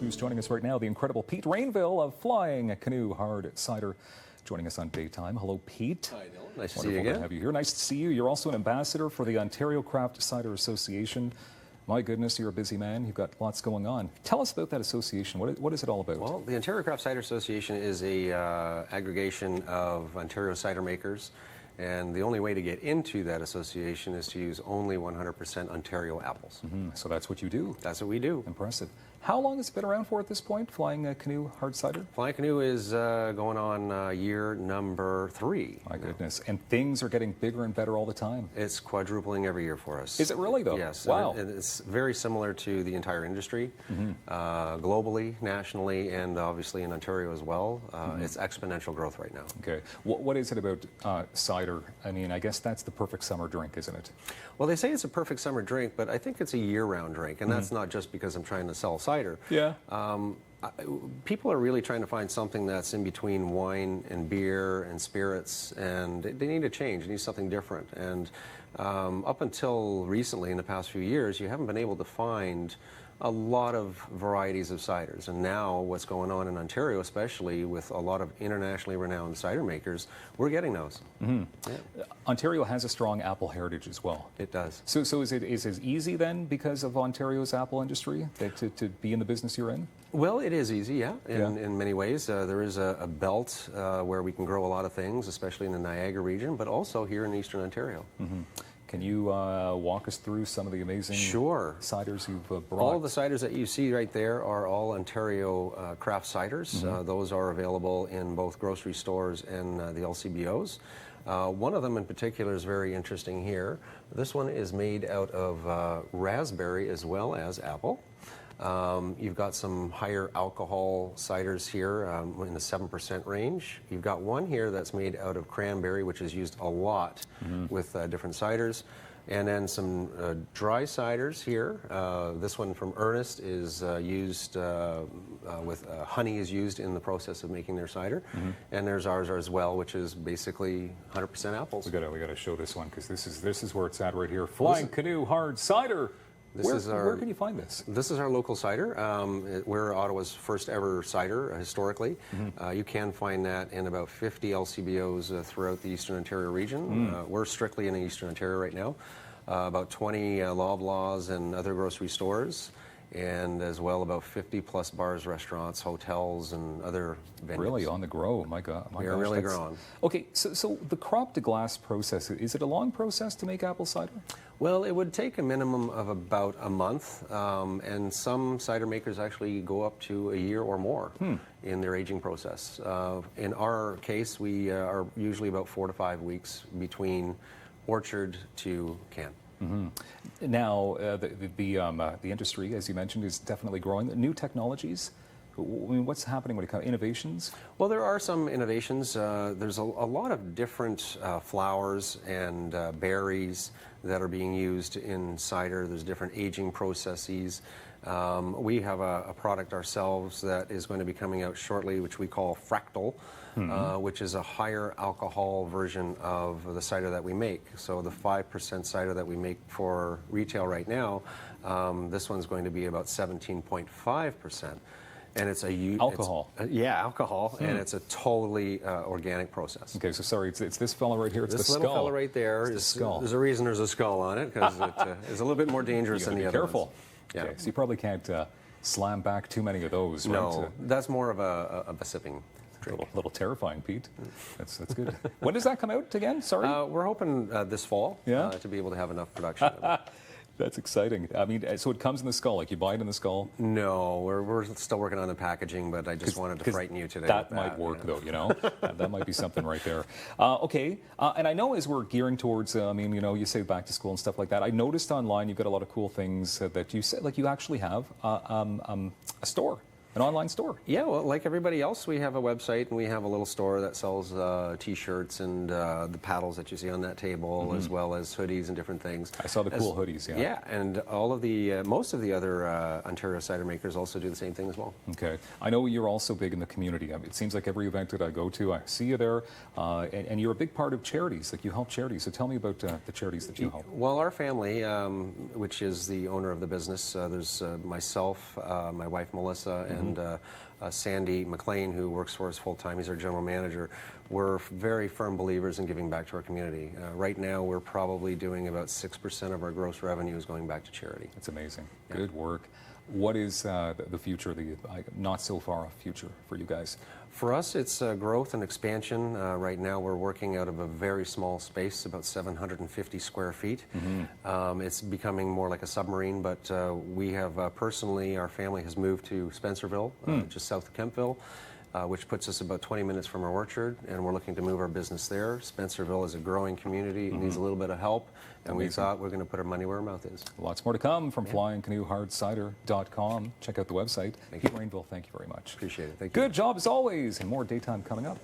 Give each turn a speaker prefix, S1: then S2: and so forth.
S1: who's joining us right now, the incredible Pete Rainvile of Flying Canoe Hard Cider, joining us on Daytime. Hello, Pete.
S2: Hi, Dylan. Nice to
S1: see
S2: see you again.
S1: To have you here. Nice to see you. You're also an ambassador for the Ontario Craft Cider Association. My goodness, you're a busy man. You've got lots going on. Tell us about that association. What is it all about?
S2: Well, the Ontario Craft Cider Association is a aggregation of Ontario cider makers, and the only way to get into that association is to use only 100% Ontario apples.
S1: So that's what you do.
S2: That's what we do.
S1: Impressive. How long has it been around for at this point, Flying Canoe Hard Cider?
S2: Flying Canoe is going on year number 3.
S1: My goodness. And things are getting bigger and better all the time.
S2: It's quadrupling every year for us.
S1: Is it really, though?
S2: Yes.
S1: Wow.
S2: And it's very similar to the entire industry, globally, nationally, and obviously in Ontario as well. It's exponential growth right now.
S1: Okay. What is it about cider? I mean, I guess that's the perfect summer drink, isn't it?
S2: Well, they say it's a perfect summer drink, but I think it's a year-round drink, and that's not just because I'm trying to sell cider.
S1: Yeah.
S2: People are really trying to find something that's in between wine and beer and spirits, and they need a change. They need something different. And up until recently, in the past few years, you haven't been able to find a lot of varieties of ciders. And now what's going on in Ontario, especially with a lot of internationally renowned cider makers, we're getting those. Yeah.
S1: Ontario has a strong apple heritage as well.
S2: It does.
S1: So is it easy then, because of Ontario's apple industry, to be in the business you're in?
S2: Well, it is easy, yeah, in many ways. There is a belt where we can grow a lot of things, especially in the Niagara region, but also here in Eastern Ontario.
S1: Can you walk us through some of the amazing ciders you've brought?
S2: All the ciders that you see right there are all Ontario craft ciders. Those are available in both grocery stores and the LCBOs. One of them in particular is very interesting here. This one is made out of raspberry as well as apple. You've got some higher alcohol ciders here in the 7% range. You've got one here that's made out of cranberry, which is used a lot with different ciders. And then some dry ciders here. This one from Ernest is used with honey is used in the process of making their cider. And there's ours as well, which is basically 100% apples.
S1: We gotta show this one, because this is where it's at right here. Flying Canoe Hard Cider. Where can you find this?
S2: This is our local cider. We're Ottawa's first ever cider historically. You can find that in about 50 LCBOs throughout the Eastern Ontario region. We're strictly in Eastern Ontario right now. About 20 Loblaws and other grocery stores, and as well about 50 plus bars, restaurants, hotels, and other venues.
S1: Really on the grow, my God.
S2: We are really growing.
S1: Okay, so the crop to glass process, is it a long process to make apple cider?
S2: Well, it would take a minimum of about a month, and some cider makers actually go up to a year or more in their aging process. In our case, we are usually about 4 to 5 weeks between orchard to can.
S1: Now, the industry, as you mentioned, is definitely growing. New technologies. I mean, what's happening when it comes to innovations?
S2: Well, there are some innovations. There's a lot of different flowers and berries that are being used in cider. There's different aging processes. We have a product ourselves that is going to be coming out shortly, which we call Fractal, which is a higher alcohol version of the cider that we make. So the 5% cider that we make for retail right now, this one's going to be about 17.5%. And it's
S1: alcohol.
S2: Alcohol, and it's a totally organic process.
S1: Okay, so sorry, it's this fella right here. It's
S2: this
S1: the skull.
S2: Little fella right there.
S1: It's the skull.
S2: There's a reason there's a skull on it, because it is a little bit more dangerous than the other ones.
S1: Be careful.
S2: Yeah.
S1: Okay, so you probably can't slam back too many of those.
S2: No,
S1: right?
S2: that's more of a sipping drink.
S1: A little terrifying, Pete. That's good. When does that come out again? Sorry.
S2: We're hoping this fall to be able to have enough production of it.
S1: That's exciting. I mean, so it comes in the skull, like you buy it in the skull?
S2: No, we're still working on the packaging, but I just wanted to frighten you today.
S1: That might work, though, you know? That might be something right there. Okay, and I know as we're gearing towards, I mean, you know, you say back to school and stuff like that, I noticed online you've got a lot of cool things that you said, like you actually have a store. an online store.
S2: Yeah, well, like everybody else, we have a website and we have a little store that sells T-shirts and the paddles that you see on that table, as well as hoodies and different things.
S1: I saw the cool hoodies, yeah.
S2: Yeah, and all of the most of the other Ontario cider makers also do the same thing as well.
S1: Okay. I know you're also big in the community. I mean, it seems like every event that I go to, I see you there, and you're a big part of charities. Like, you help charities. So tell me about the charities that you help.
S2: Well, our family, which is the owner of the business, there's myself, my wife Melissa, and Sandy McLean, who works for us full-time. He's our general manager. We're very firm believers in giving back to our community. Right now, we're probably doing about 6% of our gross revenue is going back to charity.
S1: It's amazing. Yeah. Good work. What is the future, the not so far off future for you guys?
S2: For us, it's growth and expansion. Right now, we're working out of a very small space, about 750 square feet. It's becoming more like a submarine, but we have personally, our family has moved to Spencerville, just south of Kempville, which puts us about 20 minutes from our orchard, and we're looking to move our business there. Spencerville is a growing community. It needs a little bit of help, and we thought we're going to put our money where our mouth is.
S1: Lots more to come from flyingcanoehardcider.com. Check out the website. Pete Rainville, thank you very much.
S2: Appreciate it. Thank you.
S1: Good job as always, and more daytime coming up.